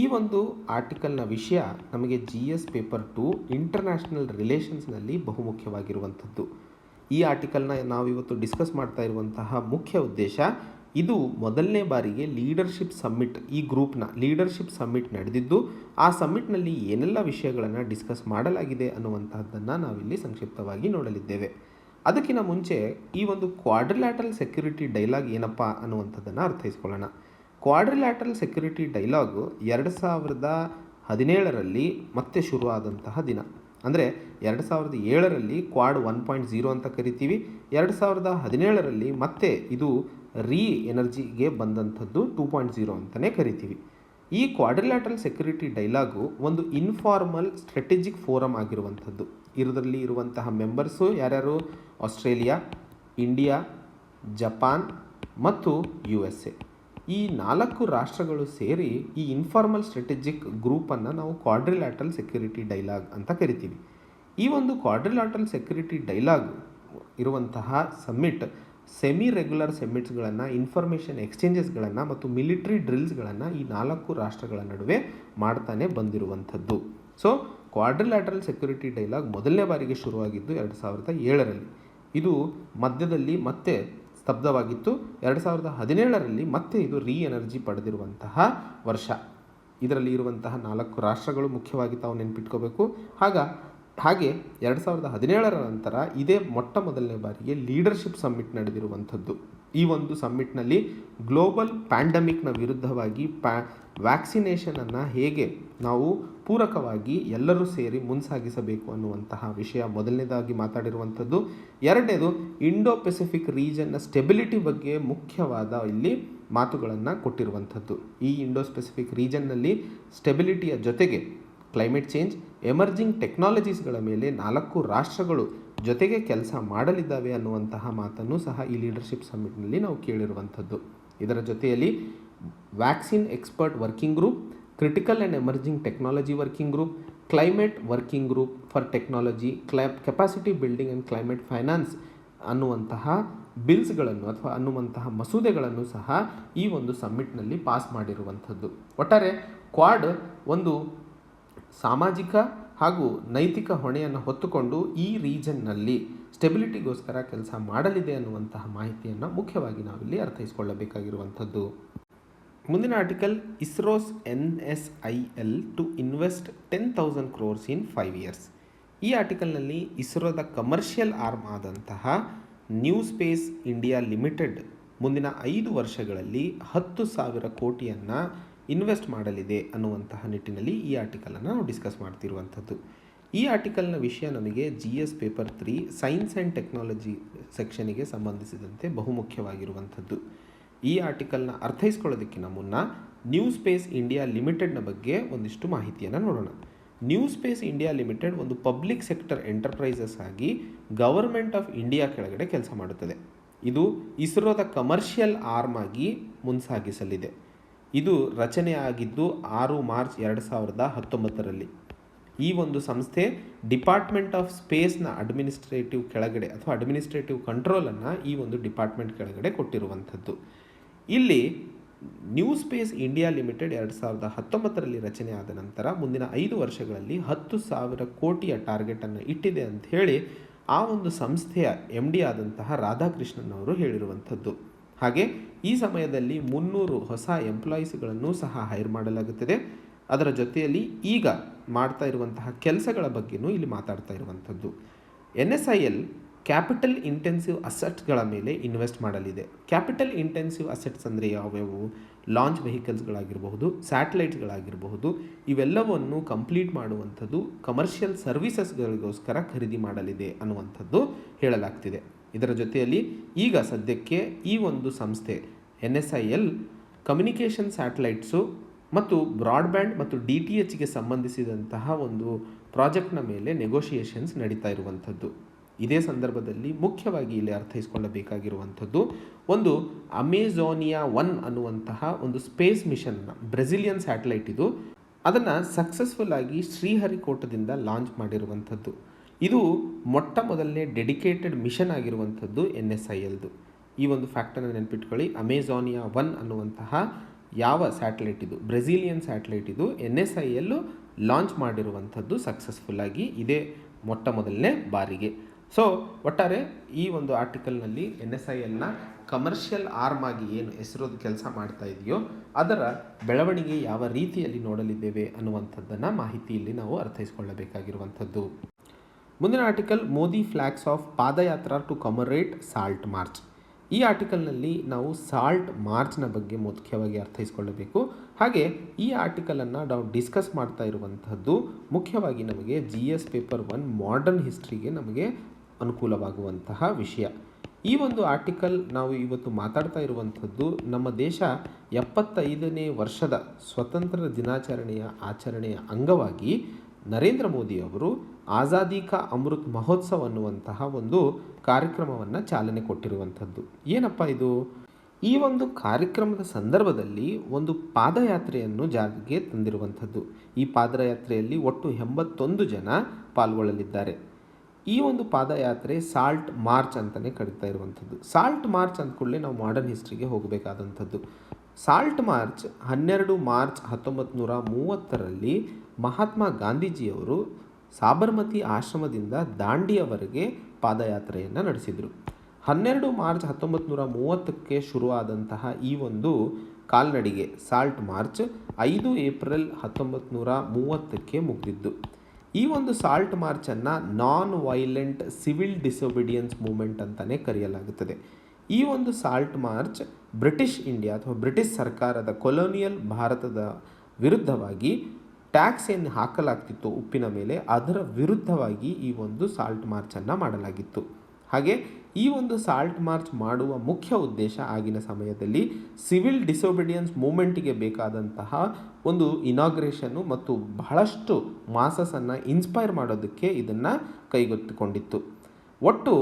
ಈ ಒಂದು ಆರ್ಟಿಕಲ್ನ ವಿಷಯ ನಮಗೆ GS ಪೇಪರ್ 2 ಇಂಟರ್ನ್ಯಾಷನಲ್ ರಿಲೇಷನ್ಸ್ನಲ್ಲಿ ಬಹುಮುಖ್ಯವಾಗಿರುವಂಥದ್ದು. ಈ ಆರ್ಟಿಕಲ್ನ ನಾವು ಇವತ್ತು ಡಿಸ್ಕಸ್ ಮಾಡ್ತಾ ಇರುವಂತಹ ಮುಖ್ಯ ಉದ್ದೇಶ, ಇದು ಮೊದಲನೇ ಬಾರಿಗೆ ಲೀಡರ್ಶಿಪ್ ಸಮ್ಮಿಟ್, ಈ ಗ್ರೂಪ್ನ ಲೀಡರ್ಶಿಪ್ ಸಮ್ಮಿಟ್ ನಡೆದಿದ್ದು ಆ ಸಮ್ಮಿಟ್ನಲ್ಲಿ ಏನೆಲ್ಲ ವಿಷಯಗಳನ್ನು ಡಿಸ್ಕಸ್ ಮಾಡಲಾಗಿದೆ ಅನ್ನುವಂತಹದ್ದನ್ನು ನಾವಿಲ್ಲಿ ಸಂಕ್ಷಿಪ್ತವಾಗಿ ನೋಡಲಿದ್ದೇವೆ. ಅದಕ್ಕಿಂತ ಮುಂಚೆ ಈ ಒಂದು ಕ್ವಾಡ್ರಿಲ್ಯಾಟ್ರಲ್ ಸೆಕ್ಯೂರಿಟಿ ಡೈಲಾಗ್ ಏನಪ್ಪ ಅನ್ನುವಂಥದ್ದನ್ನು ಅರ್ಥೈಸ್ಕೊಳ್ಳೋಣ. ಕ್ವಾಡ್ರಿಲ್ಯಾಟ್ರಲ್ ಸೆಕ್ಯೂರಿಟಿ ಡೈಲಾಗು 2017ರಲ್ಲಿ ಮತ್ತೆ ಶುರುವಾದಂತಹ ದಿನ. ಅಂದರೆ 2007ರಲ್ಲಿ ಕ್ವಾಡ್ 1.0 ಅಂತ ಕರಿತೀವಿ, 2017ರಲ್ಲಿ ಮತ್ತೆ ಇದು ಎನರ್ಜಿಗೆ ಬಂದಂಥದ್ದು 2.0 ಅಂತಲೇ ಕರಿತೀವಿ. ಈ ಕ್ವಾಡ್ರಿಲ್ಯಾಟ್ರಲ್ ಸೆಕ್ಯೂರಿಟಿ ಡೈಲಾಗು ಒಂದು ಇನ್ಫಾರ್ಮಲ್ ಸ್ಟ್ರಾಟಜಿಕ್ ಫೋರಮ್ ಆಗಿರುವಂಥದ್ದು. ಇದರಲ್ಲಿ ಇರುವಂತಹ ಮೆಂಬರ್ಸು ಯಾರ್ಯಾರು? ಆಸ್ಟ್ರೇಲಿಯಾ, ಇಂಡಿಯಾ, ಜಪಾನ್ ಮತ್ತು USA. ಈ 4 ರಾಷ್ಟ್ರಗಳು ಸೇರಿ ಈ ಇನ್ಫಾರ್ಮಲ್ ಸ್ಟ್ರಾಟಜಿಕ್ ಗ್ರೂಪನ್ನು ನಾವು ಕ್ವಾಡ್ರಿಲ್ಯಾಟ್ರಲ್ ಸೆಕ್ಯೂರಿಟಿ ಡೈಲಾಗ್ ಅಂತ ಕರಿತೀವಿ. ಈ ಒಂದು ಕ್ವಾಡ್ರಿಲ್ಯಾಟ್ರಲ್ ಸೆಕ್ಯೂರಿಟಿ ಡೈಲಾಗ್ ಇರುವಂತಹ ಸಮ್ಮಿಟ್ ಸೆಮಿ ರೆಗ್ಯುಲರ್ ಸಮ್ಮಿಟ್ಸ್ಗಳನ್ನು, ಇನ್ಫಾರ್ಮೇಷನ್ ಎಕ್ಸ್ಚೇಂಜಸ್ಗಳನ್ನು ಮತ್ತು ಮಿಲಿಟರಿ ಡ್ರಿಲ್ಸ್ಗಳನ್ನು ಈ 4 ರಾಷ್ಟ್ರಗಳ ನಡುವೆ ಮಾಡ್ತಾನೆ ಬಂದಿರುವಂಥದ್ದು. ಸೊ ಕ್ವಾಡ್ರಿಲ್ಯಾಟ್ರಲ್ ಸೆಕ್ಯೂರಿಟಿ ಡೈಲಾಗ್ ಮೊದಲನೇ ಬಾರಿಗೆ ಶುರುವಾಗಿದ್ದು 2007ರಲ್ಲಿ. ಇದು ಮಧ್ಯದಲ್ಲಿ ಮತ್ತೆ ಸ್ತಬ್ಧವಾಗಿತ್ತು. 2017ರಲ್ಲಿ ಮತ್ತೆ ಇದು ಎನರ್ಜಿ ಪಡೆದಿರುವಂತಹ ವರ್ಷ. ಇದರಲ್ಲಿ ಇರುವಂತಹ 4 ರಾಷ್ಟ್ರಗಳು ಮುಖ್ಯವಾಗಿ ತಾವು ನೆನಪಿಟ್ಕೋಬೇಕು. ಹಾಗೆ 2017ರ ನಂತರ ಇದೇ ಮೊಟ್ಟ ಮೊದಲನೇ ಬಾರಿಗೆ ಲೀಡರ್ಶಿಪ್ ಸಮ್ಮಿಟ್ ನಡೆದಿರುವಂಥದ್ದು. ಈ ಒಂದು ಸಮ್ಮಿಟ್ನಲ್ಲಿ ಗ್ಲೋಬಲ್ ಪ್ಯಾಂಡಮಿಕ್ನ ವಿರುದ್ಧವಾಗಿ ವ್ಯಾಕ್ಸಿನೇಷನನ್ನು ಹೇಗೆ ನಾವು ಪೂರಕವಾಗಿ ಎಲ್ಲರೂ ಸೇರಿ ಮುನ್ಸಾಗಿಸಬೇಕು ಅನ್ನುವಂತಹ ವಿಷಯ ಮೊದಲನೇದಾಗಿ ಮಾತಾಡಿರುವಂಥದ್ದು. ಎರಡನೇದು ಇಂಡೋ ಪೆಸಿಫಿಕ್ ರೀಜನ್ನ ಸ್ಟೆಬಿಲಿಟಿ ಬಗ್ಗೆ ಮುಖ್ಯವಾದ ಇಲ್ಲಿ ಮಾತುಗಳನ್ನು ಕೊಟ್ಟಿರುವಂಥದ್ದು. ಈ ಇಂಡೋ ಪೆಸಿಫಿಕ್ ರೀಜನ್ನಲ್ಲಿ ಸ್ಟೆಬಿಲಿಟಿಯ ಜೊತೆಗೆ ಕ್ಲೈಮೇಟ್ ಚೇಂಜ್, ಎಮರ್ಜಿಂಗ್ ಟೆಕ್ನಾಲಜೀಸ್ಗಳ ಮೇಲೆ 4 ರಾಷ್ಟ್ರಗಳು ಜೊತೆಗೆ ಕೆಲಸ ಮಾಡಲಿದ್ದಾವೆ ಅನ್ನುವಂತಹ ಮಾತನ್ನು ಸಹ ಈ ಲೀಡರ್ಶಿಪ್ ಸಮ್ಮಿಟ್ನಲ್ಲಿ ನಾವು ಕೇಳಿರುವಂಥದ್ದು. ಇದರ ಜೊತೆಯಲ್ಲಿ vaccine expert working group, critical and emerging technology working group, climate working group for technology, capacity building and climate finance ಅನ್ನುವಂತಹ ಬಿಲ್ಸ್ಗಳನ್ನು ಅಥವಾ ಅನ್ನುವಂತಹ ಮಸೂದೆಗಳನ್ನು ಸಹ ಈ ಒಂದು ಸಮ್ಮಿಟ್ನಲ್ಲಿ ಪಾಸ್ ಮಾಡಿರುವಂಥದ್ದು. ಒಟ್ಟಾರೆ ಕ್ವಾಡ್ ಒಂದು ಸಾಮಾಜಿಕ ಹಾಗೂ ನೈತಿಕ ಹೊಣೆಯನ್ನು ಹೊತ್ತುಕೊಂಡು ಈ ರೀಜನ್ನಲ್ಲಿ ಸ್ಟೆಬಿಲಿಟಿಗೋಸ್ಕರ ಕೆಲಸ ಮಾಡಲಿದೆ ಅನ್ನುವಂತಹ ಮಾಹಿತಿಯನ್ನು ಮುಖ್ಯವಾಗಿ ನಾವಿಲ್ಲಿ ಅರ್ಥೈಸಿಕೊಳ್ಳಬೇಕಾಗಿರುವಂಥದ್ದು. ಮುಂದಿನ article, ISRO's NSIL to invest 10,000 crores in 5 years. ಈ ಆರ್ಟಿಕಲ್ನಲ್ಲಿ ಇಸ್ರೋದ ಕಮರ್ಷಿಯಲ್ ಆರ್ಮ್ ಆದಂತಹ ನ್ಯೂ ಸ್ಪೇಸ್ ಇಂಡಿಯಾ ಲಿಮಿಟೆಡ್ ಮುಂದಿನ 5 ವರ್ಷಗಳಲ್ಲಿ 10,000 ಕೋಟಿಯನ್ನು ಇನ್ವೆಸ್ಟ್ ಮಾಡಲಿದೆ ಅನ್ನುವಂತಹ ನಿಟ್ಟಿನಲ್ಲಿ ಈ ಆರ್ಟಿಕಲನ್ನು ನಾವು ಡಿಸ್ಕಸ್ ಮಾಡ್ತಿರುವಂಥದ್ದು. ಈ ಆರ್ಟಿಕಲ್ನ ವಿಷಯ ನಮಗೆ GS paper 3 science and technology ಸೆಕ್ಷನಿಗೆ ಸಂಬಂಧಿಸಿದಂತೆ ಬಹುಮುಖ್ಯವಾಗಿರುವಂಥದ್ದು. ಈ ಆರ್ಟಿಕಲ್ನ ಅರ್ಥೈಸ್ಕೊಳ್ಳೋದಕ್ಕಿಂತ ಮುನ್ನ ನ್ಯೂ ಸ್ಪೇಸ್ ಇಂಡಿಯಾ ಲಿಮಿಟೆಡ್ನ ಬಗ್ಗೆ ಒಂದಿಷ್ಟು ಮಾಹಿತಿಯನ್ನು ನೋಡೋಣ. ನ್ಯೂ ಸ್ಪೇಸ್ ಇಂಡಿಯಾ ಲಿಮಿಟೆಡ್ ಒಂದು ಪಬ್ಲಿಕ್ ಸೆಕ್ಟರ್ ಎಂಟರ್ಪ್ರೈಸಸ್ ಆಗಿ ಗವರ್ಮೆಂಟ್ ಆಫ್ ಇಂಡಿಯಾ ಕೆಳಗಡೆ ಕೆಲಸ ಮಾಡುತ್ತದೆ. ಇದು ಇಸ್ರೋದ ಕಮರ್ಷಿಯಲ್ ಆರ್ಮ್ ಆಗಿ ಮುಂಸಾಗಿಸಲಿದೆ. ಇದು ರಚನೆಯಾಗಿದ್ದು 6 ಮಾರ್ಚ್ 2019ರಲ್ಲಿ. ಈ ಒಂದು ಸಂಸ್ಥೆ ಡಿಪಾರ್ಟ್ಮೆಂಟ್ ಆಫ್ ಸ್ಪೇಸ್ನ ಅಡ್ಮಿನಿಸ್ಟ್ರೇಟಿವ್ ಕೆಳಗಡೆ ಅಥವಾ ಅಡ್ಮಿನಿಸ್ಟ್ರೇಟಿವ್ ಕಂಟ್ರೋಲನ್ನು ಈ ಒಂದು ಡಿಪಾರ್ಟ್ಮೆಂಟ್ ಕೆಳಗಡೆ ಕೊಟ್ಟಿರುವಂಥದ್ದು. ಇಲ್ಲಿ ನ್ಯೂ ಸ್ಪೇಸ್ ಇಂಡಿಯಾ ಲಿಮಿಟೆಡ್ 2019ರಲ್ಲಿ ರಚನೆ ಆದ ನಂತರ ಮುಂದಿನ 5 ವರ್ಷಗಳಲ್ಲಿ 10,000 ಕೋಟಿಯ ಟಾರ್ಗೆಟನ್ನು ಇಟ್ಟಿದೆ ಅಂತ ಹೇಳಿ ಆ ಒಂದು ಸಂಸ್ಥೆಯ MD ಆದಂತಹ ರಾಧಾಕೃಷ್ಣನ್ ಅವರು ಹೇಳಿರುವಂಥದ್ದು. ಹಾಗೆ ಈ ಸಮಯದಲ್ಲಿ 300 ಹೊಸ ಎಂಪ್ಲಾಯೀಸ್ಗಳನ್ನು ಸಹ ಹೈರ್ ಮಾಡಲಾಗುತ್ತದೆ. ಅದರ ಜೊತೆಯಲ್ಲಿ ಈಗ ಮಾಡ್ತಾ ಇರುವಂತಹ ಕೆಲಸಗಳ ಬಗ್ಗೆಯೂ ಇಲ್ಲಿ ಮಾತಾಡ್ತಾ ಇರುವಂಥದ್ದು. NSIL ಕ್ಯಾಪಿಟಲ್ ಇಂಟೆನ್ಸಿವ್ ಅಸೆಟ್ಸ್ಗಳ ಮೇಲೆ ಇನ್ವೆಸ್ಟ್ ಮಾಡಲಿದೆ. ಕ್ಯಾಪಿಟಲ್ ಇಂಟೆನ್ಸಿವ್ ಅಸೆಟ್ಸ್ ಅಂದರೆ ಯಾವ್ಯಾವು? ಲಾಂಚ್ ವೆಹಿಕಲ್ಸ್ಗಳಾಗಿರಬಹುದು, ಸ್ಯಾಟಲೈಟ್ಸ್ಗಳಾಗಿರಬಹುದು, ಇವೆಲ್ಲವನ್ನು ಕಂಪ್ಲೀಟ್ ಮಾಡುವಂಥದ್ದು ಕಮರ್ಷಿಯಲ್ ಸರ್ವಿಸಸ್ಗಳಿಗೋಸ್ಕರ ಖರೀದಿ ಮಾಡಲಿದೆ ಅನ್ನುವಂಥದ್ದು ಹೇಳಲಾಗ್ತಿದೆ. ಇದರ ಜೊತೆಯಲ್ಲಿ ಈಗ ಸದ್ಯಕ್ಕೆ ಈ ಒಂದು ಸಂಸ್ಥೆ NSIL ಕಮ್ಯುನಿಕೇಷನ್ ಸ್ಯಾಟಲೈಟ್ಸು ಮತ್ತು ಬ್ರಾಡ್ಬ್ಯಾಂಡ್ ಮತ್ತು DTHಗೆ ಸಂಬಂಧಿಸಿದಂತಹ ಒಂದು ಪ್ರಾಜೆಕ್ಟ್ನ ಮೇಲೆ ನೆಗೋಷಿಯೇಷನ್ಸ್ ನಡೀತಾ ಇರುವಂಥದ್ದು. ಇದೇ ಸಂದರ್ಭದಲ್ಲಿ ಮುಖ್ಯವಾಗಿ ಇಲ್ಲಿ ಅರ್ಥೈಸಿಕೊಳ್ಳಬೇಕಾಗಿರುವಂಥದ್ದು ಒಂದು ಅಮೆಜೋನಿಯಾ 1 ಅನ್ನುವಂತಹ ಒಂದು ಸ್ಪೇಸ್ ಮಿಷನ್ನ ಬ್ರೆಜಿಲಿಯನ್ ಸ್ಯಾಟಲೈಟ್ ಇದು. ಅದನ್ನು ಸಕ್ಸಸ್ಫುಲ್ ಆಗಿ ಶ್ರೀಹರಿಕೋಟದಿಂದ ಲಾಂಚ್ ಮಾಡಿರುವಂಥದ್ದು. ಇದು ಮೊಟ್ಟ ಮೊದಲನೇ ಡೆಡಿಕೇಟೆಡ್ ಮಿಷನ್ ಆಗಿರುವಂಥದ್ದು NSILದು. ಈ ಒಂದು ಫ್ಯಾಕ್ಟನ್ನು ನೆನಪಿಟ್ಕೊಳ್ಳಿ. ಅಮೆಜೋನಿಯಾ 1 ಅನ್ನುವಂತಹ ಯಾವ ಸ್ಯಾಟಲೈಟ್ ಇದು, ಬ್ರೆಜಿಲಿಯನ್ ಸ್ಯಾಟಲೈಟ್ ಇದು, NSIL ಲಾಂಚ್ ಮಾಡಿರುವಂಥದ್ದು ಸಕ್ಸಸ್ಫುಲ್ಲಾಗಿ ಇದೇ ಮೊಟ್ಟ ಮೊದಲನೇ ಬಾರಿಗೆ. ಸೊ ಒಟ್ಟಾರೆ ಈ ಒಂದು ಆರ್ಟಿಕಲ್ನಲ್ಲಿ NSILನ ಕಮರ್ಷಿಯಲ್ ಆರ್ಮ್ ಆಗಿ ಏನು ಇಸ್ರೋದ ಕೆಲಸ ಮಾಡ್ತಾ ಇದೆಯೋ ಅದರ ಬೆಳವಣಿಗೆ ಯಾವ ರೀತಿಯಲ್ಲಿ ನೋಡಲಿದ್ದೇವೆ ಅನ್ನುವಂಥದ್ದನ್ನು ಮಾಹಿತಿಯಲ್ಲಿ ನಾವು ಅರ್ಥೈಸಿಕೊಳ್ಳಬೇಕಾಗಿರುವಂಥದ್ದು. ಮುಂದಿನ article, Modi flags off padayatra to commemorate salt march. ಈ ಆರ್ಟಿಕಲ್ನಲ್ಲಿ ನಾವು ಸಾಲ್ಟ್ ಮಾರ್ಚ್ನ ಬಗ್ಗೆ ಮುಖ್ಯವಾಗಿ ಅರ್ಥೈಸಿಕೊಳ್ಳಬೇಕು. ಹಾಗೆ ಈ ಆರ್ಟಿಕಲನ್ನು ನಾವು ಡಿಸ್ಕಸ್ ಮಾಡ್ತಾ ಇರುವಂಥದ್ದು ಮುಖ್ಯವಾಗಿ ನಮಗೆ GS ಪೇಪರ್ 1 ಮಾಡರ್ನ್ ಹಿಸ್ಟ್ರಿಗೆ ನಮಗೆ ಅನುಕೂಲವಾಗುವಂತಹ ವಿಷಯ. ಈ ಒಂದು ಆರ್ಟಿಕಲ್ ನಾವು ಇವತ್ತು ಮಾತಾಡ್ತಾ ಇರುವಂಥದ್ದು ನಮ್ಮ ದೇಶ 75ನೇ ವರ್ಷದ ಸ್ವತಂತ್ರ ದಿನಾಚರಣೆಯ ಆಚರಣೆಯ ಅಂಗವಾಗಿ ನರೇಂದ್ರ ಮೋದಿ ಅವರು ಆಜಾದಿ ಕಾ ಅಮೃತ್ ಮಹೋತ್ಸವ ಅನ್ನುವಂತಹ ಒಂದು ಕಾರ್ಯಕ್ರಮವನ್ನು ಚಾಲನೆ ಕೊಟ್ಟಿರುವಂಥದ್ದು. ಏನಪ್ಪ ಇದು? ಈ ಒಂದು ಕಾರ್ಯಕ್ರಮದ ಸಂದರ್ಭದಲ್ಲಿ ಒಂದು ಪಾದಯಾತ್ರೆಯನ್ನು ಜಾರಿಗೆ ತಂದಿರುವಂಥದ್ದು. ಈ ಪಾದಯಾತ್ರೆಯಲ್ಲಿ ಒಟ್ಟು 81 ಜನ ಪಾಲ್ಗೊಳ್ಳಲಿದ್ದಾರೆ. ಈ ಒಂದು ಪಾದಯಾತ್ರೆ ಸಾಲ್ಟ್ ಮಾರ್ಚ್ ಅಂತಲೇ ಕರೀತಾ ಇರುವಂಥದ್ದು. ಸಾಲ್ಟ್ ಮಾರ್ಚ್ ಅಂದ್ಕೊಳ್ಳೆ ನಾವು ಮಾಡರ್ನ್ ಹಿಸ್ಟ್ರಿಗೆ ಹೋಗಬೇಕಾದಂಥದ್ದು. ಸಾಲ್ಟ್ ಮಾರ್ಚ್ 12 ಮಾರ್ಚ್ 1930ರಲ್ಲಿ ಮಹಾತ್ಮ ಗಾಂಧೀಜಿಯವರು ಸಾಬರ್ಮತಿ ಆಶ್ರಮದಿಂದ ದಾಂಡಿಯವರೆಗೆ ಪಾದಯಾತ್ರೆಯನ್ನು ನಡೆಸಿದರು. 12 ಮಾರ್ಚ್ 1930ಕ್ಕೆ ಶುರುವಾದಂತಹ ಈ ಒಂದು ಕಾಲ್ನಡಿಗೆ ಸಾಲ್ಟ್ ಮಾರ್ಚ್ 5 ಏಪ್ರಿಲ್ 1930ಕ್ಕೆ ಮುಗಿದಿದ್ದು. ಈ ಒಂದು ಸಾಲ್ಟ್ ಮಾರ್ಚನ್ನು ನಾನ್ ವೈಲೆಂಟ್ ಸಿವಿಲ್ ಡಿಸೊಬಿಡಿಯನ್ಸ್ ಮೂವ್ಮೆಂಟ್ ಅಂತಲೇ ಕರೆಯಲಾಗುತ್ತದೆ. ಈ ಒಂದು ಸಾಲ್ಟ್ ಮಾರ್ಚ್ ಬ್ರಿಟಿಷ್ ಇಂಡಿಯಾ ಅಥವಾ ಬ್ರಿಟಿಷ್ ಸರ್ಕಾರದ ಕೊಲೋನಿಯಲ್ ಭಾರತದ ವಿರುದ್ಧವಾಗಿ ಟ್ಯಾಕ್ಸ್ ಏನು ಹಾಕಲಾಗ್ತಿತ್ತು ಉಪ್ಪಿನ ಮೇಲೆ, ಅದರ ವಿರುದ್ಧವಾಗಿ ಈ ಒಂದು ಸಾಲ್ಟ್ ಮಾರ್ಚನ್ನು ಮಾಡಲಾಗಿತ್ತು. ಹಾಗೆ ಈ ಒಂದು ಸಾಲ್ಟ್ ಮಾರ್ಚ್ ಮಾಡುವ ಮುಖ್ಯ ಉದ್ದೇಶ ಆಗಿನ ಸಮಯದಲ್ಲಿ ಸಿವಿಲ್ ಡಿಸೊಬಿಡಿಯನ್ಸ್ ಮೂವ್ಮೆಂಟಿಗೆ ಬೇಕಾದಂತಹ ಒಂದು ಇನಾಗ್ರೇಷನ್ನು ಮತ್ತು ಬಹಳಷ್ಟು ಮಾಸಸನ್ನು ಇನ್ಸ್ಪೈರ್ ಮಾಡೋದಕ್ಕೆ ಇದನ್ನು ಕೈಗೆತ್ತಿಕೊಂಡಿತ್ತು. ಒಟ್ಟು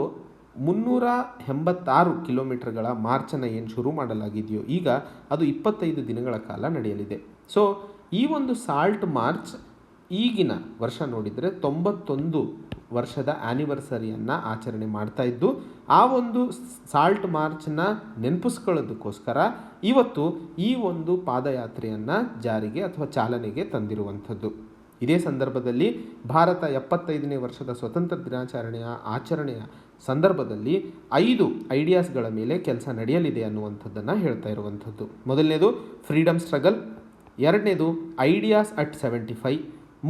386 ಕಿಲೋಮೀಟರ್ಗಳ ಮಾರ್ಚನ್ನು ಏನು ಶುರು ಮಾಡಲಾಗಿದೆಯೋ ಈಗ ಅದು 25 ದಿನಗಳ ಕಾಲ ನಡೆಯಲಿದೆ. ಸೊ ಈ ಒಂದು ಸಾಲ್ಟ್ ಮಾರ್ಚ್ ಈಗಿನ ವರ್ಷ ನೋಡಿದರೆ 91 ವರ್ಷದ ಆ್ಯನಿವರ್ಸರಿಯನ್ನು ಆಚರಣೆ ಮಾಡ್ತಾ ಇದ್ದು, ಆ ಒಂದು ಸಾಲ್ಟ್ ಮಾರ್ಚ್ನ ನೆನಪಿಸ್ಕೊಳ್ಳೋದಕ್ಕೋಸ್ಕರ ಇವತ್ತು ಈ ಒಂದು ಪಾದಯಾತ್ರೆಯನ್ನು ಜಾರಿಗೆ ಅಥವಾ ಚಾಲನೆಗೆ ತಂದಿರುವಂಥದ್ದು. ಇದೇ ಸಂದರ್ಭದಲ್ಲಿ ಭಾರತ 75ನೇ ವರ್ಷದ ಸ್ವತಂತ್ರ ದಿನಾಚರಣೆಯ ಆಚರಣೆಯ ಸಂದರ್ಭದಲ್ಲಿ 5 ಐಡಿಯಾಸ್ಗಳ ಮೇಲೆ ಕೆಲಸ ನಡೆಯಲಿದೆ ಅನ್ನುವಂಥದ್ದನ್ನು ಹೇಳ್ತಾ ಇರುವಂಥದ್ದು. ಮೊದಲನೇದು ಫ್ರೀಡಮ್ ಸ್ಟ್ರಗಲ್, ಎರಡನೇದು ಐಡಿಯಾಸ್ ಅಟ್ 75,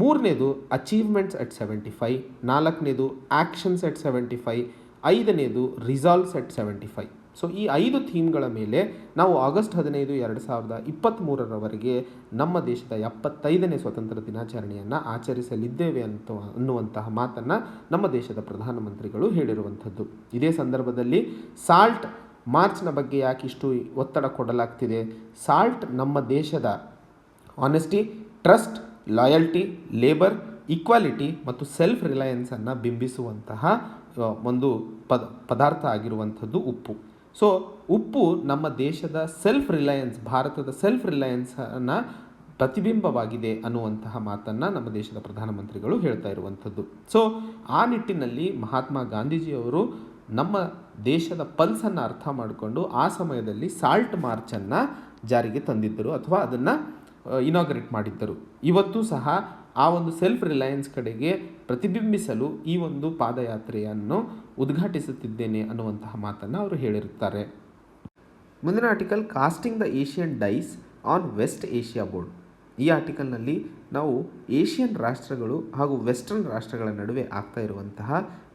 ಮೂರನೇದು ಅಚೀವ್ಮೆಂಟ್ಸ್ ಅಟ್ 75, ನಾಲ್ಕನೇದು ಆ್ಯಕ್ಷನ್ಸ್ ಅಟ್ 75, ಐದನೇದು ರಿಸಾಲ್ವ್ಸ್ ಅಟ್ 75. ಸೊ ಈ 5 ಥೀಮ್ಗಳ ಮೇಲೆ ನಾವು ಆಗಸ್ಟ್ 15, 2023ರವರೆಗೆ ನಮ್ಮ ದೇಶದ 75ನೇ ಸ್ವತಂತ್ರ ದಿನಾಚರಣೆಯನ್ನು ಆಚರಿಸಲಿದ್ದೇವೆ ಅನ್ನುವಂತಹ ಮಾತನ್ನು ನಮ್ಮ ದೇಶದ ಪ್ರಧಾನಮಂತ್ರಿಗಳು ಹೇಳಿರುವಂಥದ್ದು. ಇದೇ ಸಂದರ್ಭದಲ್ಲಿ ಸಾಲ್ಟ್ ಮಾರ್ಚ್ನ ಬಗ್ಗೆ ಯಾಕೆ ಇಷ್ಟು ಒತ್ತಡ ಕೊಡಲಾಗ್ತಿದೆ? ಸಾಲ್ಟ್ ನಮ್ಮ ದೇಶದ honesty, trust, loyalty, labour, equality ಮತ್ತು ಸೆಲ್ಫ್ ರಿಲಯನ್ಸನ್ನು ಬಿಂಬಿಸುವಂತಹ ಒಂದು ಪದಾರ್ಥ ಆಗಿರುವಂಥದ್ದು ಉಪ್ಪು. ಸೊ ಉಪ್ಪು ನಮ್ಮ ದೇಶದ ಸೆಲ್ಫ್ ರಿಲಯನ್ಸ್, ಭಾರತದ ಸೆಲ್ಫ್ ರಿಲಯನ್ಸನ್ನು ಪ್ರತಿಬಿಂಬವಾಗಿದೆ ಅನ್ನುವಂತಹ ಮಾತನ್ನು ನಮ್ಮ ದೇಶದ ಪ್ರಧಾನಮಂತ್ರಿಗಳು ಹೇಳ್ತಾ ಇರುವಂಥದ್ದು. ಸೊ ಆ ನಿಟ್ಟಿನಲ್ಲಿ ಮಹಾತ್ಮ ಗಾಂಧೀಜಿಯವರು ನಮ್ಮ ದೇಶದ ಪಲ್ಸನ್ನು ಅರ್ಥ ಮಾಡಿಕೊಂಡು ಆ ಸಮಯದಲ್ಲಿ ಸಾಲ್ಟ್ ಮಾರ್ಚನ್ನು ಜಾರಿಗೆ ತಂದಿದ್ದರು ಅಥವಾ ಅದನ್ನು ಇನಾಗ್ರೇಟ್ ಮಾಡಿದ್ದರು. ಇವತ್ತು ಸಹ ಆ ಒಂದು ಸೆಲ್ಫ್ ರಿಲಯನ್ಸ್ ಕಡೆಗೆ ಪ್ರತಿಬಿಂಬಿಸಲು ಈ ಒಂದು ಪಾದಯಾತ್ರೆಯನ್ನು ಉದ್ಘಾಟಿಸುತ್ತಿದ್ದೇನೆ ಅನ್ನುವಂತಹ ಮಾತನ್ನು ಅವರು ಹೇಳಿರುತ್ತಾರೆ. ಮುಂದಿನ article, casting the Asian dice on West Asia board. ಈ ಆರ್ಟಿಕಲ್ನಲ್ಲಿ ನಾವು ಏಷ್ಯನ್ ರಾಷ್ಟ್ರಗಳು ಹಾಗೂ ವೆಸ್ಟರ್ನ್ ರಾಷ್ಟ್ರಗಳ ನಡುವೆ ಆಗ್ತಾ ಇರುವಂತಹ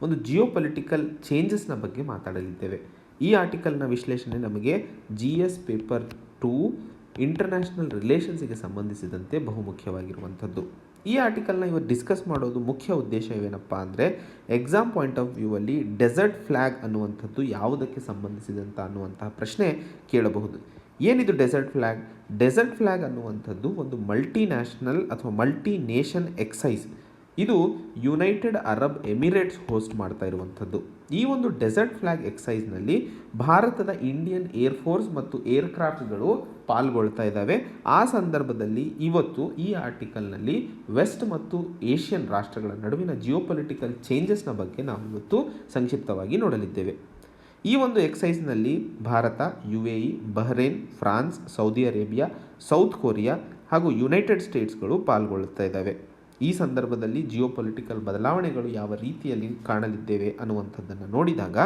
ಒಂದು ಜಿಯೋಪೊಲಿಟಿಕಲ್ ಚೇಂಜಸ್ನ ಬಗ್ಗೆ ಮಾತಾಡಲಿದ್ದೇವೆ. ಈ ಆರ್ಟಿಕಲ್ನ ವಿಶ್ಲೇಷಣೆ ನಮಗೆ GS ಪೇಪರ್ 2 ಇಂಟರ್ನ್ಯಾಷನಲ್ ರಿಲೇಷನ್ಸಿಗೆ ಸಂಬಂಧಿಸಿದಂತೆ ಬಹುಮುಖ್ಯವಾಗಿರುವಂಥದ್ದು. ಈ ಆರ್ಟಿಕಲ್ನ ಇವರು ಡಿಸ್ಕಸ್ ಮಾಡೋದು ಮುಖ್ಯ ಉದ್ದೇಶ ಏನಪ್ಪ ಅಂದರೆ, ಎಕ್ಸಾಮ್ ಪಾಯಿಂಟ್ ಆಫ್ ವ್ಯೂ ಅಲ್ಲಿ ಡೆಸರ್ಟ್ ಫ್ಲ್ಯಾಗ್ ಅನ್ನುವಂಥದ್ದು ಯಾವುದಕ್ಕೆ ಸಂಬಂಧಿಸಿದಂಥ ಅನ್ನುವಂತಹ ಪ್ರಶ್ನೆ ಕೇಳಬಹುದು. ಏನಿದು ಡೆಸರ್ಟ್ ಫ್ಲ್ಯಾಗ್? ಡೆಸರ್ಟ್ ಫ್ಲ್ಯಾಗ್ ಅನ್ನುವಂಥದ್ದು ಒಂದು ಮಲ್ಟಿನ್ಯಾಷನಲ್ ಅಥವಾ ಮಲ್ಟಿ ನೇಷನ್ ಎಕ್ಸೈಸ್. ಇದು ಯುನೈಟೆಡ್ ಅರಬ್ ಎಮಿರೇಟ್ಸ್ ಹೋಸ್ಟ್ ಮಾಡ್ತಾ ಇರುವಂಥದ್ದು. ಈ ಒಂದು ಡೆಸರ್ಟ್ ಫ್ಲ್ಯಾಗ್ ಎಕ್ಸೈಸ್ನಲ್ಲಿ ಭಾರತದ ಇಂಡಿಯನ್ ಏರ್ಫೋರ್ಸ್ ಮತ್ತು ಏರ್ಕ್ರಾಫ್ಟ್ಗಳು ಪಾಲ್ಗೊಳ್ತಾ ಇದ್ದಾವೆ. ಆ ಸಂದರ್ಭದಲ್ಲಿ ಇವತ್ತು ಈ ಆರ್ಟಿಕಲ್ನಲ್ಲಿ ವೆಸ್ಟ್ ಮತ್ತು ಏಷ್ಯನ್ ರಾಷ್ಟ್ರಗಳ ನಡುವಿನ ಜಿಯೋಪೊಲಿಟಿಕಲ್ ಚೇಂಜಸ್ನ ಬಗ್ಗೆ ನಾವು ಇವತ್ತು ಸಂಕ್ಷಿಪ್ತವಾಗಿ ನೋಡಲಿದ್ದೇವೆ. ಈ ಒಂದು ಎಕ್ಸೈಸ್ನಲ್ಲಿ Bharat, UAE, Bahrain, France, Saudi Arabia, South Korea ಹಾಗೂ ಯುನೈಟೆಡ್ ಸ್ಟೇಟ್ಸ್ಗಳು ಪಾಲ್ಗೊಳ್ಳುತ್ತಾ ಇದ್ದಾವೆ. ಈ ಸಂದರ್ಭದಲ್ಲಿ ಜಿಯೋಪೊಲಿಟಿಕಲ್ ಬದಲಾವಣೆಗಳು ಯಾವ ರೀತಿಯಲ್ಲಿ ಕಾಣಲಿದ್ದೇವೆ ಅನ್ನುವಂಥದ್ದನ್ನು ನೋಡಿದಾಗ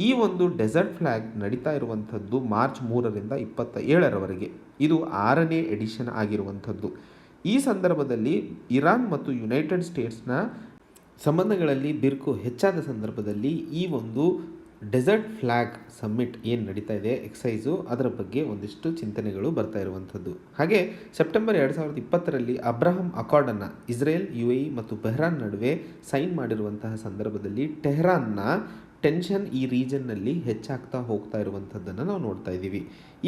ಈ ಒಂದು ಡೆಸರ್ಟ್ ಫ್ಲ್ಯಾಗ್ ನಡೀತಾ ಇರುವಂಥದ್ದು ಮಾರ್ಚ್ 3ರಿಂದ 27ರವರೆಗೆ. ಇದು 6ನೇ ಎಡಿಷನ್ ಆಗಿರುವಂಥದ್ದು. ಈ ಸಂದರ್ಭದಲ್ಲಿ ಇರಾನ್ ಮತ್ತು ಯುನೈಟೆಡ್ ಸ್ಟೇಟ್ಸ್ನ ಸಂಬಂಧಗಳಲ್ಲಿ ಬಿರುಕು ಹೆಚ್ಚಾದ ಸಂದರ್ಭದಲ್ಲಿ ಈ ಒಂದು ಡೆಸರ್ಟ್ ಫ್ಲ್ಯಾಗ್ ಸಮ್ಮಿಟ್ ಏನು ನಡೀತಾ ಇದೆ ಎಕ್ಸೈಸು, ಅದರ ಬಗ್ಗೆ ಒಂದಿಷ್ಟು ಚಿಂತನೆಗಳು ಬರ್ತಾ ಇರುವಂಥದ್ದು. ಹಾಗೆ ಸೆಪ್ಟೆಂಬರ್ 2020ರಲ್ಲಿ ಅಬ್ರಹಂ ಅಕಾರ್ಡನ್ನು ಇಸ್ರೇಲ್, UAE ಮತ್ತು ಬೆಹ್ರಾನ್ ನಡುವೆ ಸೈನ್ ಮಾಡಿರುವಂತಹ ಸಂದರ್ಭದಲ್ಲಿ ಟೆಹರಾನ್ನ ಟೆನ್ಷನ್ ಈ ರೀಜನ್ನಲ್ಲಿ ಹೆಚ್ಚಾಗ್ತಾ ಹೋಗ್ತಾ ಇರುವಂಥದ್ದನ್ನು ನಾವು ನೋಡ್ತಾ ಇದ್ದೀವಿ.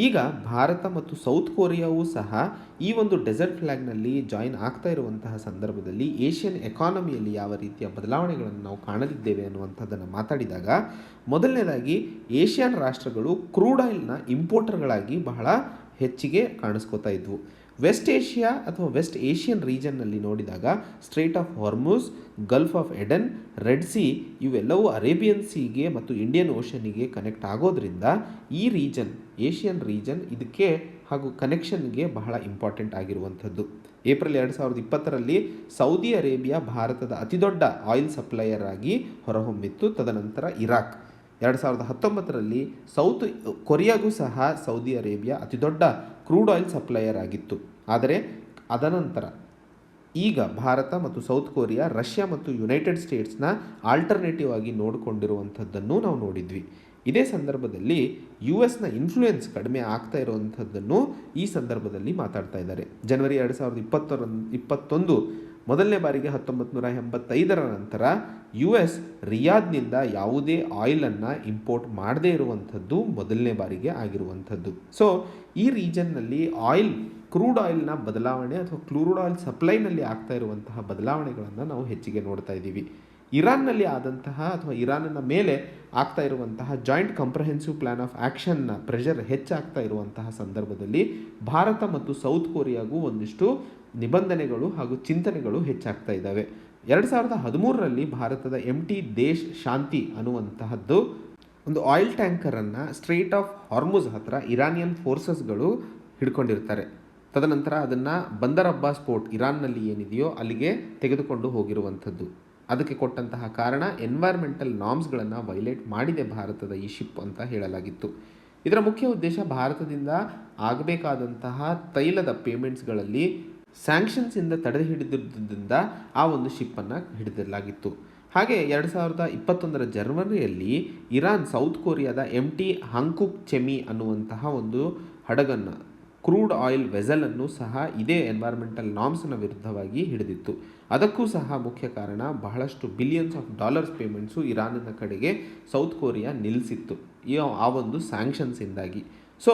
ಈಗ ಭಾರತ ಮತ್ತು ಸೌತ್ ಕೊರಿಯಾವೂ ಸಹ ಈ ಒಂದು ಡೆಸರ್ಟ್ ಫ್ಲ್ಯಾಗ್ನಲ್ಲಿ ಜಾಯಿನ್ ಆಗ್ತಾ ಇರುವಂತಹ ಸಂದರ್ಭದಲ್ಲಿ ಏಷ್ಯನ್ ಎಕಾನಮಿಯಲ್ಲಿ ಯಾವ ರೀತಿಯ ಬದಲಾವಣೆಗಳನ್ನು ನಾವು ಕಾಣಲಿದ್ದೇವೆ ಅನ್ನುವಂಥದ್ದನ್ನು ಮಾತಾಡಿದಾಗ, ಮೊದಲನೇದಾಗಿ ಏಷ್ಯನ್ ರಾಷ್ಟ್ರಗಳು ಕ್ರೂಡ್ ಆಯಿಲ್ನ ಇಂಪೋರ್ಟರ್ಗಳಾಗಿ ಬಹಳ ಹೆಚ್ಚಿಗೆ ಕಾಣಿಸ್ಕೋತಾ ಇದ್ವು. ವೆಸ್ಟ್ ಏಷ್ಯಾ ಅಥವಾ ವೆಸ್ಟ್ ಏಷ್ಯನ್ ರೀಜನ್ನಲ್ಲಿ ನೋಡಿದಾಗ straight of Hormuz, Gulf of Aden, red C ಇವೆಲ್ಲವೂ ಅರೇಬಿಯನ್ ಸೀಗೆ ಮತ್ತು ಇಂಡಿಯನ್ ಓಷನ್ನಿಗೆ ಕನೆಕ್ಟ್ ಆಗೋದ್ರಿಂದ ಈ ರೀಜನ್, ಏಷ್ಯನ್ ರೀಜನ್ ಇದಕ್ಕೆ ಹಾಗೂ ಕನೆಕ್ಷನ್ಗೆ ಬಹಳ ಇಂಪಾರ್ಟೆಂಟ್ ಆಗಿರುವಂಥದ್ದು. ಏಪ್ರಿಲ್ 2020ರಲ್ಲಿ ಸೌದಿ ಅರೇಬಿಯಾ ಭಾರತದ ಅತಿದೊಡ್ಡ ಆಯಿಲ್ ಸಪ್ಲೈಯರ್ ಆಗಿ ಹೊರಹೊಮ್ಮಿತ್ತು. ತದನಂತರ ಇರಾಕ್ 2019ರಲ್ಲಿ ಸೌತ್ ಕೊರಿಯಾಗೂ ಸಹ ಸೌದಿ ಅರೇಬಿಯಾ ಅತಿದೊಡ್ಡ ಕ್ರೂಡ್ ಆಯಿಲ್ ಸಪ್ಲೈಯರ್ ಆಗಿತ್ತು. ಆದರೆ ಅದನಂತರ ಈಗ ಭಾರತ ಮತ್ತು ಸೌತ್ ಕೊರಿಯಾ ರಷ್ಯಾ ಮತ್ತು ಯುನೈಟೆಡ್ ಸ್ಟೇಟ್ಸ್ನ ಆಲ್ಟರ್ನೇಟಿವ್ ಆಗಿ ನೋಡಿಕೊಂಡಿರುವಂಥದ್ದನ್ನು ನಾವು ನೋಡಿದ್ವಿ. ಇದೇ ಸಂದರ್ಭದಲ್ಲಿ US ಇನ್ಫ್ಲೂಯೆನ್ಸ್ ಕಡಿಮೆ ಆಗ್ತಾ ಇರುವಂಥದ್ದನ್ನು ಈ ಸಂದರ್ಭದಲ್ಲಿ ಮಾತಾಡ್ತಾ ಇದ್ದಾರೆ. ಜನವರಿ 2021 ಮೊದಲನೇ ಬಾರಿಗೆ 1985ರ ನಂತರ US ರಿಯಾದ್ನಿಂದ ಯಾವುದೇ ಆಯಿಲನ್ನು ಇಂಪೋರ್ಟ್ ಮಾಡದೇ ಇರುವಂಥದ್ದು ಮೊದಲನೇ ಬಾರಿಗೆ ಆಗಿರುವಂಥದ್ದು. ಸೊ ಈ ರೀಜನ್ನಲ್ಲಿ ಕ್ರೂಡ್ ಆಯಿಲ್ನ ಬದಲಾವಣೆ ಅಥವಾ ಕ್ರೂಡ್ ಆಯಿಲ್ ಸಪ್ಲೈನಲ್ಲಿ ಆಗ್ತಾ ಇರುವಂತಹ ಬದಲಾವಣೆಗಳನ್ನು ನಾವು ಹೆಚ್ಚಿಗೆ ನೋಡ್ತಾ ಇದ್ದೀವಿ. ಇರಾನ್ನಲ್ಲಿ ಆದಂತಹ ಅಥವಾ ಇರಾನಿನ ಮೇಲೆ ಆಗ್ತಾ ಇರುವಂತಹ ಜಾಯಿಂಟ್ ಕಾಂಪ್ರಹೆನ್ಸಿವ್ ಪ್ಲಾನ್ ಆಫ್ ಆ್ಯಕ್ಷನ್ನ ಪ್ರೆಷರ್ ಹೆಚ್ಚಾಗ್ತಾ ಇರುವಂತಹ ಸಂದರ್ಭದಲ್ಲಿ ಭಾರತ ಮತ್ತು ಸೌತ್ ಕೊರಿಯಾಗೂ ಒಂದಿಷ್ಟು ನಿಬಂಧನೆಗಳು ಹಾಗೂ ಚಿಂತನೆಗಳು ಹೆಚ್ಚಾಗ್ತಾ ಇದ್ದಾವೆ. 2013ರಲ್ಲಿ ಭಾರತದ MT ದೇಶ್ ಶಾಂತಿ ಅನ್ನುವಂತಹದ್ದು ಒಂದು ಆಯಿಲ್ ಟ್ಯಾಂಕರನ್ನು ಸ್ಟ್ರೇಟ್ ಆಫ್ ಹಾರ್ಮುಜ್ ಹತ್ರ ಇರಾನಿಯನ್ ಫೋರ್ಸಸ್ಗಳು ಹಿಡ್ಕೊಂಡಿರ್ತಾರೆ. ತದನಂತರ ಅದನ್ನು ಬಂದರ್ ಅಬ್ಬಾಸ್ ಪೋರ್ಟ್ ಇರಾನ್ನಲ್ಲಿ ಏನಿದೆಯೋ ಅಲ್ಲಿಗೆ ತೆಗೆದುಕೊಂಡು ಹೋಗಿರುವಂಥದ್ದು. ಅದಕ್ಕೆ ಕೊಟ್ಟಂತಹ ಕಾರಣ ಎನ್ವೈರ್ಮೆಂಟಲ್ ನಾರ್ಮ್ಸ್ಗಳನ್ನು ವೈಲೇಟ್ ಮಾಡಿದೆ ಭಾರತದ ಈ ಶಿಪ್ ಅಂತ ಹೇಳಲಾಗಿತ್ತು. ಇದರ ಮುಖ್ಯ ಉದ್ದೇಶ ಭಾರತದಿಂದ ಆಗಬೇಕಾದಂತಹ ತೈಲದ ಪೇಮೆಂಟ್ಸ್ಗಳಲ್ಲಿ ಸ್ಯಾಂಕ್ಷನ್ಸಿಂದ ತಡೆ ಹಿಡಿದಿದ್ದರಿಂದ ಆ ಒಂದು ಶಿಪ್ಪನ್ನು ಹಿಡಿದಿರಲಾಗಿತ್ತು. ಹಾಗೆ 2021 ಜನವರಿಯಲ್ಲಿ ಇರಾನ್ ಸೌತ್ ಕೊರಿಯಾದ MT ಹಂಕುಕ್ ಚೆಮಿ ಅನ್ನುವಂತಹ ಒಂದು ಹಡಗನ್ನು, ಕ್ರೂಡ್ ಆಯಿಲ್ ವೆಸಲನ್ನು ಸಹ ಇದೇ ಎನ್ವೈರ್ಮೆಂಟಲ್ ನಾರ್ಮ್ಸ್ನ ವಿರುದ್ಧವಾಗಿ ಹಿಡಿದಿತ್ತು. ಅದಕ್ಕೂ ಸಹ ಮುಖ್ಯ ಕಾರಣ ಬಹಳಷ್ಟು ಬಿಲಿಯನ್ಸ್ ಆಫ್ ಡಾಲರ್ಸ್ ಪೇಮೆಂಟ್ಸು ಇರಾನಿನ ಕಡೆಗೆ ಸೌತ್ ಕೊರಿಯಾ ನಿಲ್ಲಿಸಿತ್ತು ಆ ಒಂದು ಸ್ಯಾಂಕ್ಷನ್ಸಿಂದಾಗಿ. ಸೊ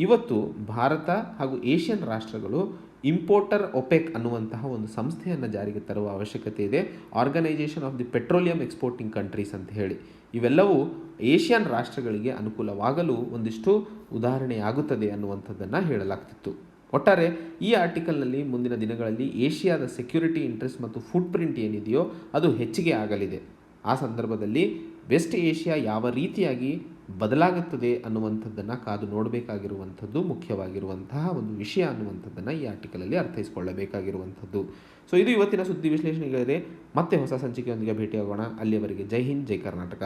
ಇವತ್ತು ಭಾರತ ಹಾಗೂ ಏಷ್ಯನ್ ರಾಷ್ಟ್ರಗಳು ಇಂಪೋರ್ಟರ್ ಒಪೆಕ್ ಅನ್ನುವಂತಹ ಒಂದು ಸಂಸ್ಥೆಯನ್ನು ಜಾರಿಗೆ ತರುವ ಅವಶ್ಯಕತೆ ಇದೆ. Organisation of the petroleum exporting countries ಅಂತ ಹೇಳಿ. ಇವೆಲ್ಲವೂ ಏಷ್ಯನ್ ರಾಷ್ಟ್ರಗಳಿಗೆ ಅನುಕೂಲವಾಗಲು ಒಂದಿಷ್ಟು ಉದಾಹರಣೆಯಾಗುತ್ತದೆ ಅನ್ನುವಂಥದ್ದನ್ನು ಹೇಳಲಾಗ್ತಿತ್ತು. ಒಟ್ಟಾರೆ ಈ ಆರ್ಟಿಕಲ್ನಲ್ಲಿ ಮುಂದಿನ ದಿನಗಳಲ್ಲಿ ಏಷ್ಯಾದ ಸೆಕ್ಯೂರಿಟಿ ಇಂಟ್ರೆಸ್ಟ್ ಮತ್ತು ಫುಟ್ ಪ್ರಿಂಟ್ ಏನಿದೆಯೋ ಅದು ಹೆಚ್ಚಿಗೆ ಆಗಲಿದೆ. ಆ ಸಂದರ್ಭದಲ್ಲಿ ವೆಸ್ಟ್ ಏಷ್ಯಾ ಯಾವ ರೀತಿಯಾಗಿ ಬದಲಾಗುತ್ತದೆ ಅನ್ನುವಂಥದ್ದನ್ನು ಕಾದು ನೋಡಬೇಕಾಗಿರುವಂಥದ್ದು ಮುಖ್ಯವಾಗಿರುವಂತಹ ಒಂದು ವಿಷಯ ಅನ್ನುವಂಥದ್ದನ್ನು ಈ ಆರ್ಟಿಕಲಲ್ಲಿ ಅರ್ಥೈಸಿಕೊಳ್ಳಬೇಕಾಗಿರುವಂಥದ್ದು. ಸೊ ಇದು ಇವತ್ತಿನ ಸುದ್ದಿ ವಿಶ್ಲೇಷಣೆಗಳಿದೆ. ಮತ್ತೆ ಹೊಸ ಸಂಚಿಕೆಯೊಂದಿಗೆ ಭೇಟಿಯಾಗೋಣ. ಅಲ್ಲಿಯವರೆಗೆ ಜೈ ಹಿಂದ್, ಜೈ ಕರ್ನಾಟಕ.